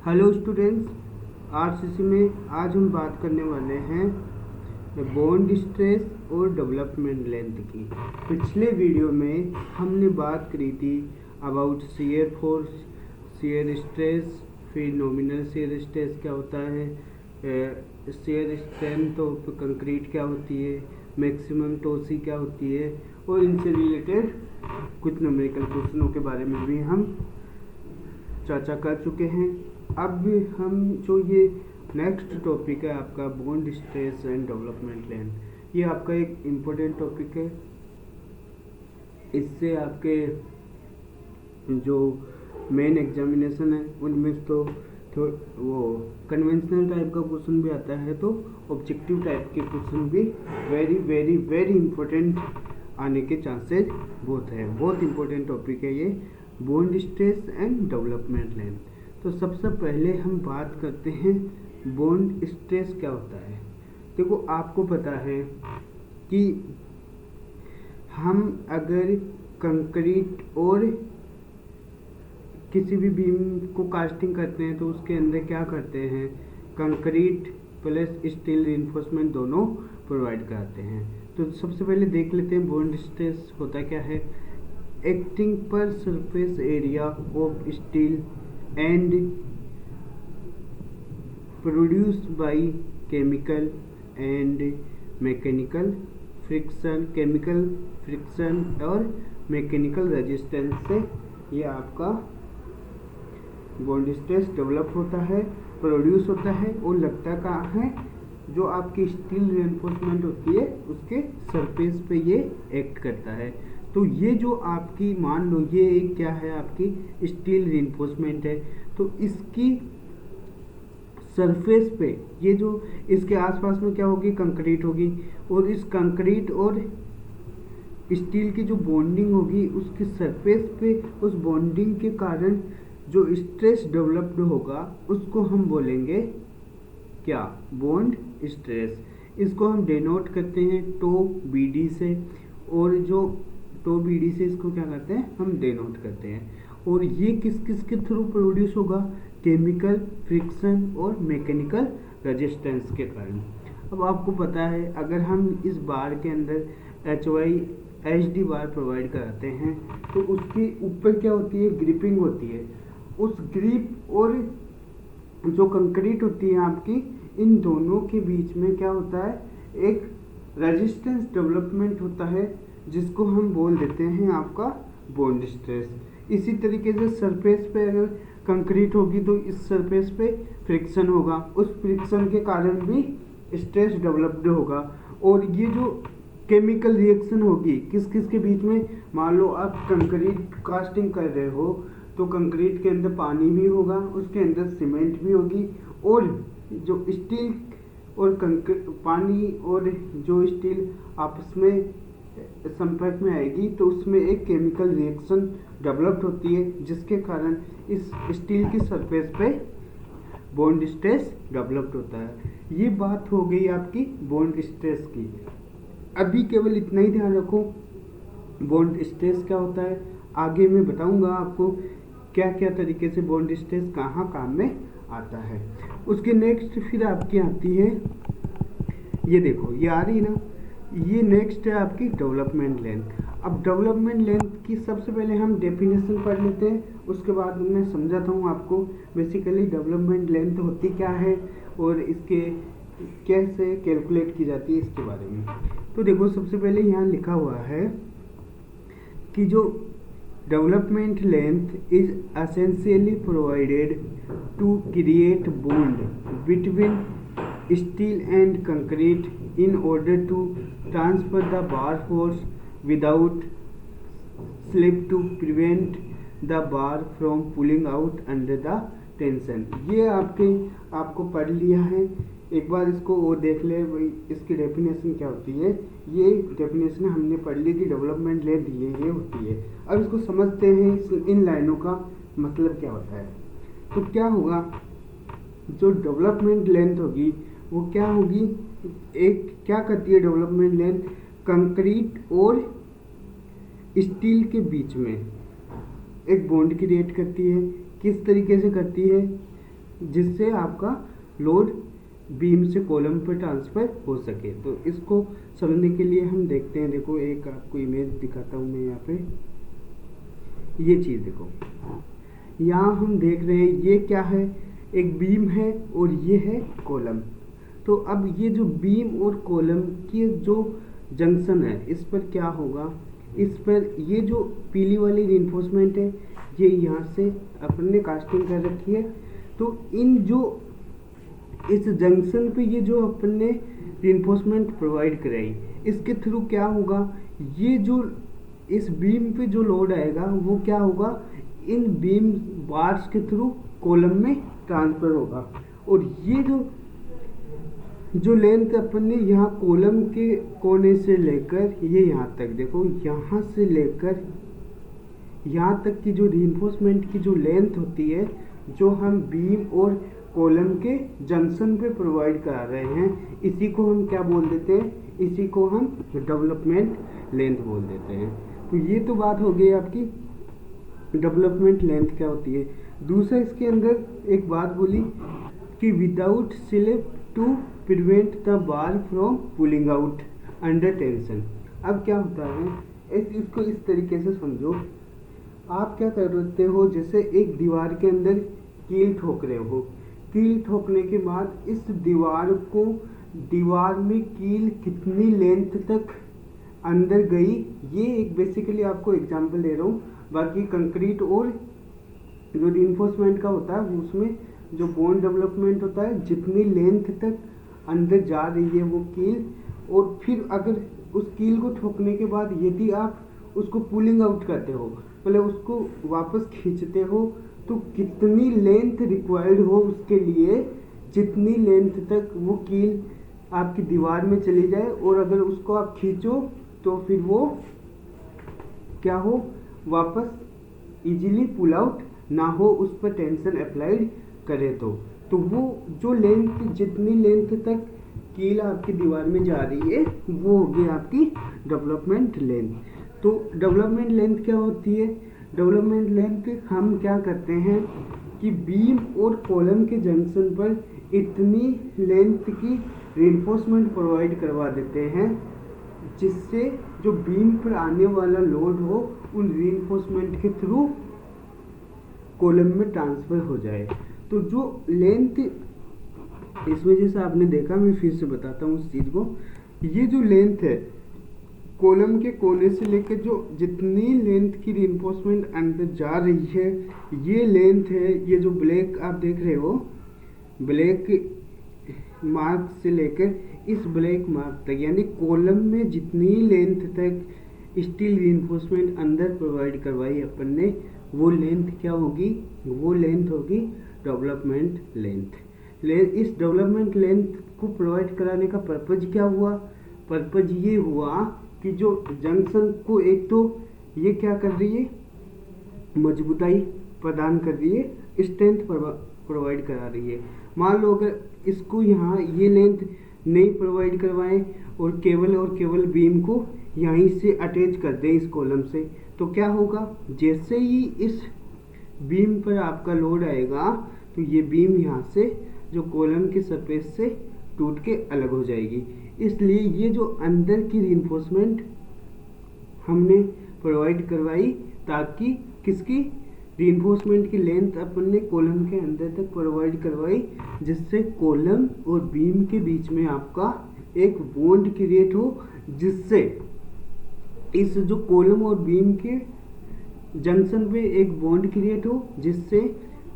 Hello students, RCC में आज हम बात करने वाले हैं बॉन्ड स्ट्रेस और डेवलपमेंट लेंथ की। पिछले वीडियो में हमने बात करी थी about shear force, shear stress, फिर नॉमिनल शियर स्ट्रेस क्या होता है, शियर स्ट्रेंथ ऑफ कंक्रीट क्या होती है, मैक्सिमम टोसी क्या होती है, और इनसे रिलेटेड कुछ न्यूमेरिकल क्वेश्चनों के बारे में भी हम चर्चा कर चुके हैं। अब हम जो ये नेक्स्ट टॉपिक है आपका bond stress and development length, ये आपका एक इम्पोर्टेंट टॉपिक है। इससे आपके जो मेन एग्जामिनेशन है उनमें तो वो कन्वेंशनल टाइप का क्वेश्चन भी आता है, तो ऑब्जेक्टिव टाइप के क्वेश्चन भी वेरी वेरी वेरी इंपॉर्टेंट आने के चांसेस बहुत इंपॉर्टेंट टॉपिक है ये bond stress and development length. तो सबसे पहले हम बात करते हैं बॉन्ड स्ट्रेस क्या होता है। देखो, आपको पता है कि हम अगर कंक्रीट और किसी भी बीम को कास्टिंग करते हैं तो उसके अंदर क्या करते हैं, कंक्रीट प्लस स्टील रिइंफोर्समेंट दोनों प्रोवाइड कराते हैं। तो सबसे पहले देख लेते हैं बॉन्ड स्ट्रेस होता क्या है। एक्टिंग पर surface area of steel and produced by chemical and mechanical friction और मैकेनिकल रेजिस्टेंस से ये आपका बॉन्ड स्ट्रेस डेवलप होता है, प्रोड्यूस होता है और लगता कहाँ है, जो आपकी स्टील रिइंफोर्समेंट होती है उसके सरफेस पे ये एक्ट करता है। तो ये जो आपकी मान लो ये एक क्या है, आपकी स्टील रिइंफोर्समेंट है, तो इसकी सरफेस पे ये जो इसके आसपास में क्या होगी, कंक्रीट होगी, और इस कंक्रीट और स्टील की जो बॉन्डिंग होगी उसकी सरफेस पे उस बॉन्डिंग के कारण जो स्ट्रेस डेवलप्ड होगा उसको हम बोलेंगे क्या, बॉन्ड स्ट्रेस। इसको हम डिनोट करते हैं टो बीडी से, और जो टो बीडी से इसको क्या करते हैं, हम डिनोट करते हैं। और ये किस किस के थ्रू प्रोड्यूस होगा, केमिकल, फ्रिक्शन और मैकेनिकल रेजिस्टेंस के कारण। अब आपको पता है अगर हम इस बार के अंदर HYHD बार प्रोवाइड कराते हैं तो उसके ऊपर क्या होती है, ग्रिपिंग होती है। उस ग्रिप और जो कंक्रीट होती है आपकी, इन दोनों के बीच में क्या होता है, एक रेजिस्टेंस डेवलपमेंट होता है जिसको हम बोल देते हैं आपका बॉन्ड स्ट्रेस। इसी तरीके से सरफेस पे अगर कंक्रीट होगी तो इस सरफेस पे फ्रिक्शन होगा, उस फ्रिक्शन के कारण भी स्ट्रेस डेवलप्ड होगा। और ये जो केमिकल रिएक्शन होगी किस किस के बीच में, मान लो आप कंक्रीट कास्टिंग कर रहे हो तो कंक्रीट के अंदर पानी भी होगा, उसके अंदर सीमेंट भी होगी, और जो स्टील और पानी और जो स्टील आपस में संपर्क में आएगी तो उसमें एक केमिकल रिएक्शन डेवलप्ड होती है जिसके कारण इस स्टील की सरफेस पे बॉन्ड स्ट्रेस डेवलप्ड होता है। ये बात हो गई आपकी बॉन्ड स्ट्रेस की। अभी केवल इतना ही ध्यान रखो, बॉन्ड स्ट्रेस क्या होता है, आगे मैं बताऊंगा आपको क्या क्या तरीके से बॉन्ड स्ट्रेस कहाँ काम में आता है। उसके नेक्स्ट फिर आपकी आती है, ये देखो ये आ रही ना, ये नेक्स्ट है आपकी डेवलपमेंट लेंथ। अब डेवलपमेंट लेंथ की सबसे पहले हम डेफिनेशन पढ़ लेते हैं, उसके बाद मैं समझाता हूँ आपको बेसिकली डेवलपमेंट लेंथ होती क्या है और इसके कैसे कैलकुलेट की जाती है इसके बारे में। तो देखो, सबसे पहले यहाँ लिखा हुआ है कि जो development length is essentially provided to create bond between steel and concrete in order to transfer the bar force without slip to prevent the bar from pulling out under the tension। ये आपको पढ़ लिया है, एक बार इसको वो देख ले भाई, इसकी डेफिनेशन क्या होती है। ये डेफिनेशन हमने पढ़ ली थी, डेवलपमेंट लेंथ ये होती है। अब इसको समझते हैं, इन लाइनों का मतलब क्या होता है। तो क्या होगा, जो डेवलपमेंट लेंथ होगी वो क्या होगी, एक क्या करती है डेवलपमेंट लेंथ, कंक्रीट और स्टील के बीच में एक बॉन्ड क्रिएट करती है। किस तरीके से करती है, जिससे आपका लोड बीम से कॉलम पर ट्रांसफ़र हो सके। तो इसको समझने के लिए हम देखते हैं, देखो एक आपको इमेज दिखाता हूँ मैं यहाँ पे। ये चीज़ देखो, यहाँ हम देख रहे हैं ये क्या है, एक बीम है और ये है कॉलम। तो अब ये जो बीम और कॉलम की जो जंक्शन है, इस पर क्या होगा, इस पर ये जो पीली वाली रिइंफोर्समेंट है ये यहाँ से अपन ने कास्टिंग कर रखी है। तो इन जो इस जंक्शन पे ये जो अपन ने रिइंफोर्समेंट प्रोवाइड कराई, इसके थ्रू क्या होगा, ये जो इस बीम पे जो लोड आएगा वो क्या होगा, इन बीम बार्स के थ्रू कॉलम में ट्रांसफ़र होगा। और ये जो लेंथ अपन ने यहाँ कॉलम के कोने से लेकर ये यहाँ तक, देखो यहाँ से लेकर यहाँ तक की जो रिइंफोर्समेंट की जो लेंथ होती है, जो हम बीम और कॉलम के जंक्शन पे प्रोवाइड करा रहे हैं, इसी को हम क्या बोल देते हैं, इसी को हम डेवलपमेंट लेंथ बोल देते हैं। तो ये तो बात हो गई आपकी डेवलपमेंट लेंथ क्या होती है। दूसरा इसके अंदर एक बात बोली कि without slip to prevent the bar from pulling out under tension. अब क्या होता है, इसको इस तरीके से समझो, आप क्या करते हो, जैसे एक दीवार के अंदर कील ठोक रहे हो, कील ठोकने के बाद इस दीवार में कील कितनी लेंथ तक अंदर गई, ये एक बेसिकली आपको एग्जांपल दे रहा हूँ। बाकी कंक्रीट और जो रिइंफोर्समेंट का होता है उसमें जो बॉन्ड डेवलपमेंट होता है, जितनी लेंथ तक अंदर जा रही है वो कील, और फिर अगर उस कील को ठोकने के बाद यदि आप उसको पुलिंग आउट करते हो, मतलब उसको वापस खींचते हो, तो कितनी लेंथ रिक्वायर्ड हो उसके लिए, जितनी लेंथ तक वो कील आपकी दीवार में चली जाए, और अगर उसको आप खींचो तो फिर वो क्या हो, वापस इजीली पुल आउट ना हो, उस पर टेंशन अप्लाइड करे तो वो जो लेंथ, जितनी लेंथ तक कील आपकी दीवार में जा रही है वो होगी आपकी डेवलपमेंट लेंथ। तो डेवलपमेंट लेंथ क्या होती है, डेवलपमेंट लेंथ हम क्या करते हैं कि बीम और कॉलम के जंक्शन पर इतनी लेंथ की रिइंफोर्समेंट प्रोवाइड करवा देते हैं, जिससे जो बीम पर आने वाला लोड हो उन रिइंफोर्समेंट के थ्रू कॉलम में ट्रांसफ़र हो जाए। तो जो लेंथ, इसमें जैसे आपने देखा, मैं फिर से बताता हूँ उस चीज़ को, ये जो लेंथ है कॉलम के कोने से लेकर जो जितनी लेंथ की रिइंफोर्समेंट अंदर जा रही है, ये लेंथ है। ये जो ब्लैक आप देख रहे हो, ब्लैक मार्क से लेकर इस ब्लैक मार्क तक, यानी कॉलम में जितनी लेंथ तक स्टील रिइंफोर्समेंट अंदर प्रोवाइड करवाई अपन ने, वो लेंथ क्या होगी, वो लेंथ होगी डेवलपमेंट लेंथ। इस डेवलपमेंट लेंथ को प्रोवाइड कराने का पर्पज़ क्या हुआ, पर्पज़ ये हुआ कि जो जंक्शन को एक तो ये क्या कर रही है, मजबूताई प्रदान कर रही है, स्ट्रेंथ प्रोवाइड करा रही है। मान लो अगर इसको यहाँ ये लेंथ नहीं प्रोवाइड करवाएं और केवल बीम को यहीं से अटैच कर दें इस कॉलम से, तो क्या होगा, जैसे ही इस बीम पर आपका लोड आएगा तो ये बीम यहाँ से जो कॉलम की सरफेस से टूट के अलग हो जाएगी। इसलिए ये जो अंदर की रिइंफोर्समेंट हमने प्रोवाइड करवाई, ताकि किसकी रिइंफोर्समेंट की लेंथ अपन ने कॉलम के अंदर तक प्रोवाइड करवाई, जिससे कॉलम और बीम के बीच में आपका एक बॉन्ड क्रिएट हो, जिससे इस जो कॉलम और बीम के जंक्शन पे एक बॉन्ड क्रिएट हो, जिससे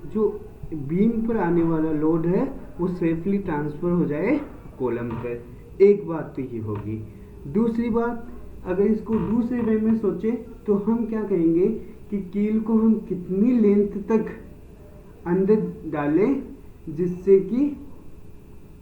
जो बीम पर आने वाला लोड है वो सेफली ट्रांसफ़र हो जाए कॉलम पर। एक बात तो ये होगी। दूसरी बात, अगर इसको दूसरे वे में सोचें तो हम क्या कहेंगे कि कील को हम कितनी लेंथ तक अंदर डालें, जिससे कि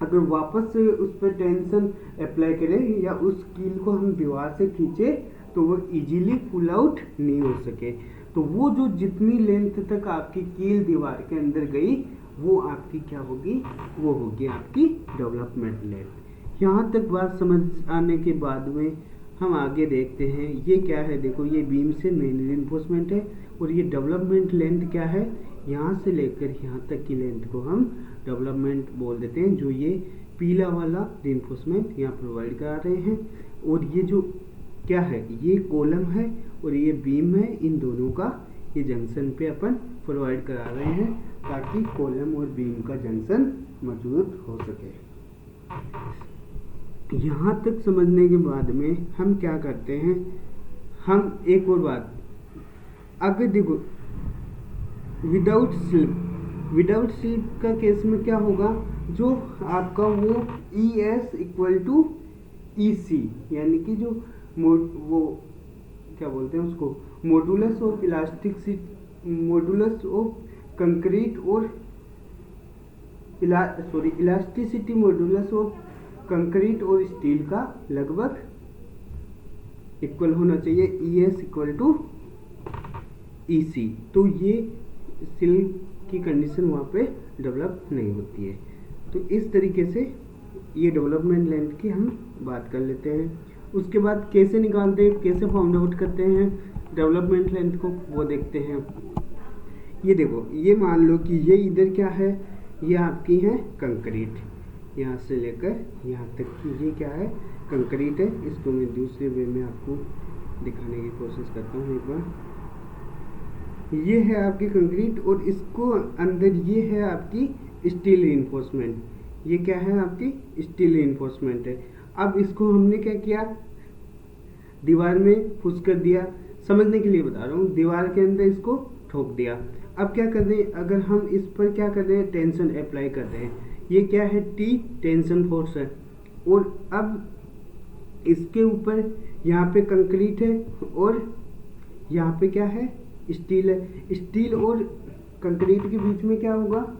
अगर वापस से उस पर टेंशन अप्लाई करें या उस कील को हम दीवार से खींचे तो वो इजीली पुल आउट नहीं हो सके। तो वो जो जितनी लेंथ तक आपकी कील दीवार के अंदर गई, वो आपकी क्या होगी, वो होगी आपकी डेवलपमेंट लेंथ। यहाँ तक बात समझ आने के बाद में हम आगे देखते हैं ये क्या है। देखो, ये बीम से मेन रिइंफोर्समेंट है और ये डेवलपमेंट लेंथ क्या है, यहाँ से लेकर यहाँ तक की लेंथ को हम डेवलपमेंट बोल देते हैं, जो ये पीला वाला रीइंफोर्समेंट यहाँ प्रोवाइड करा रहे हैं। और ये जो क्या है, ये कॉलम है और ये बीम है, इन दोनों का ये जंक्शन पे अपन प्रोवाइड करा रहे हैं ताकि कॉलम और बीम का जंक्शन मजबूत हो सके। यहाँ तक समझने के बाद में हम क्या करते हैं, हम एक और बात, अगर देखो विदाउट स्लिप का केस में क्या होगा, जो आपका वो ES इक्वल टू EC, यानी कि जो वो क्या बोलते हैं उसको, मॉडुलस ऑफ कंक्रीट और इलास्टिसिटी मॉडुलस ऑफ कंक्रीट और स्टील का लगभग इक्वल होना चाहिए, ES इक्वल टू EC। तो ये सिल्क की कंडीशन वहाँ पे डेवलप नहीं होती है। तो इस तरीके से ये डेवलपमेंट लेंथ की हम बात कर लेते हैं। उसके बाद कैसे निकालते हैं, कैसे फाउंड आउट करते हैं डेवलपमेंट लेंथ को, वो देखते हैं। ये देखो, ये मान लो कि ये इधर क्या है, ये आपकी है कंक्रीट, यहाँ से लेकर यहाँ तक की ये क्या है, कंक्रीट है। इसको मैं दूसरे वे में आपको दिखाने की कोशिश करता हूँ एक बार। ये है आपकी कंक्रीट और इसको अंदर ये है आपकी स्टील रीइंफोर्समेंट, ये क्या है आपकी स्टील रीइंफोर्समेंट है। अब इसको हमने क्या किया, दीवार में पुश कर दिया, समझने के लिए बता रहा हूँ, दीवार के अंदर इसको ठोक दिया। अब क्या कर रहे हैं, अगर हम इस पर क्या कर रहे हैं, टेंशन अप्लाई कर रहे हैं, ये क्या है T टेंशन फोर्स है। और अब इसके ऊपर यहाँ पे कंक्रीट है और यहाँ पे क्या है, स्टील है। स्टील और कंक्रीट के बीच में क्या होगा,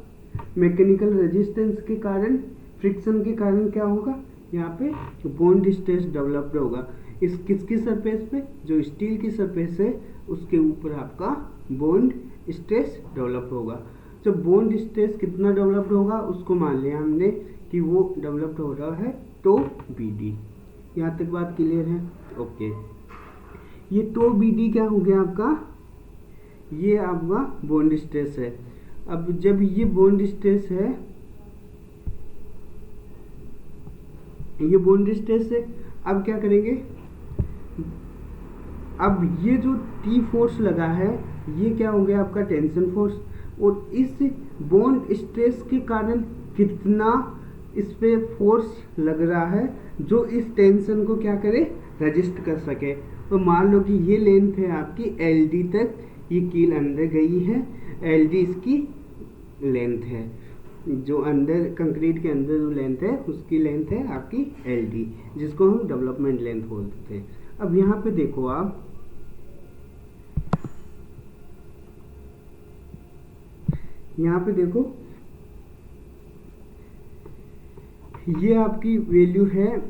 मैकेनिकल रेजिस्टेंस के कारण, फ्रिक्शन के कारण क्या होगा, यहाँ पे बॉन्ड स्ट्रेस डेवलप्ड होगा। इस किसकी सरफेस पे, जो स्टील की सरफेस है उसके ऊपर आपका बॉन्ड स्ट्रेस डेवलप होगा। जब बॉन्ड स्ट्रेस कितना डेवलप्ड होगा उसको मान लिया हमने कि वो डेवलप्ड हो रहा है टो BD। यहाँ तक बात क्लियर है, ओके। ये टो BD क्या हो गया आपका, ये आपका बॉन्ड स्ट्रेस है। अब जब ये बॉन्ड स्ट्रेस है, ये बॉन्ड स्ट्रेस है, अब क्या करेंगे, अब ये जो T फोर्स लगा है ये क्या हो गया आपका टेंशन फोर्स। और इस बॉन्ड स्ट्रेस के कारण कितना इस पे फोर्स लग रहा है जो इस टेंशन को क्या करे, रजिस्ट कर सके। तो मान लो कि ये लेंथ है आपकी LD तक, ये कील अंदर गई है, LD इसकी लेंथ है, जो अंदर कंक्रीट के अंदर जो लेंथ है उसकी लेंथ है आपकी LD, जिसको हम डेवलपमेंट लेंथ बोलते हैं। अब यहाँ पे देखो आप, यहाँ पे देखो ये आपकी वैल्यू है,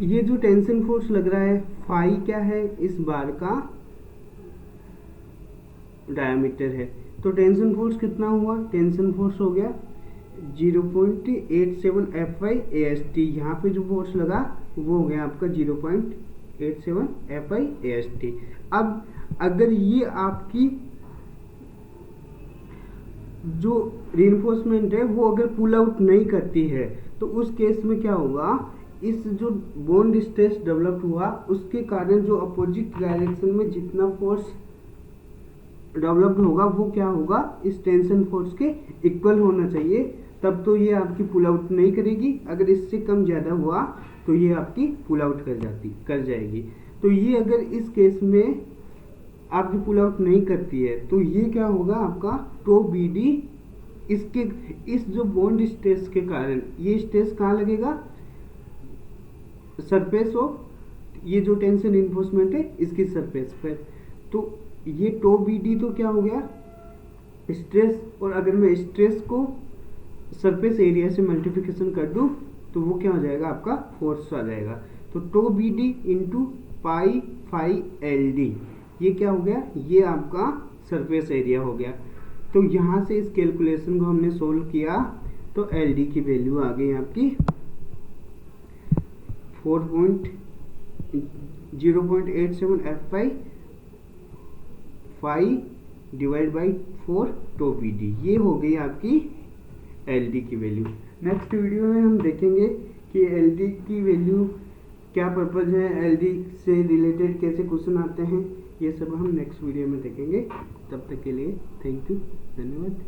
ये जो टेंशन फोर्स लग रहा है फाई क्या है, इस बार का डायमीटर है। तो टेंशन फोर्स कितना हुआ, टेंशन फोर्स हो गया 0.87 FI AST। यहाँ पे जो फोर्स लगा वो हो गया आपका 0.87 FI AST। अब अगर ये आपकी जो रीइंफोर्समेंट है वो अगर पुल आउट नहीं करती है तो उस केस में क्या होगा, इस जो बॉन्ड स्ट्रेस डेवलप हुआ उसके कारण जो अपोजिट डायरेक्शन में जितना फोर्स डेवलप्ड होगा वो क्या होगा, इस टेंशन फोर्स के इक्वल होना चाहिए, तब तो ये आपकी पुल आउट नहीं करेगी। अगर इससे कम ज़्यादा हुआ तो ये आपकी पुल आउट कर जाएगी। तो ये अगर इस केस में आपकी पुल आउट नहीं करती है तो ये क्या होगा आपका टो BD। इसके इस जो बॉन्ड स्ट्रेस के कारण ये स्ट्रेस कहाँ लगेगा, सरफेस ऑफ, ये जो टेंशन इन्फोर्समेंट है इसकी सरफेस पर। तो ये टो BD तो क्या हो गया स्ट्रेस, और अगर मैं स्ट्रेस को सरफेस एरिया से मल्टीप्लिकेशन कर दूं तो वो क्या हो जाएगा आपका फोर्स आ जाएगा। तो tau BD into pi phi LD, ये क्या हो गया, ये आपका सरफेस एरिया हो गया। तो यहाँ से इस कैलकुलेशन को हमने सोल्व किया तो LD की वैल्यू आ गई आपकी 0.87 FI phi divide by 4 tau P D. ये हो गई आपकी एल डी की वैल्यू। नेक्स्ट वीडियो में हम देखेंगे कि एल डी की वैल्यू क्या पर्पज़ है, एल डी से रिलेटेड कैसे क्वेश्चन आते हैं, ये सब हम नेक्स्ट वीडियो में देखेंगे। तब तक के लिए थैंक यू, धन्यवाद।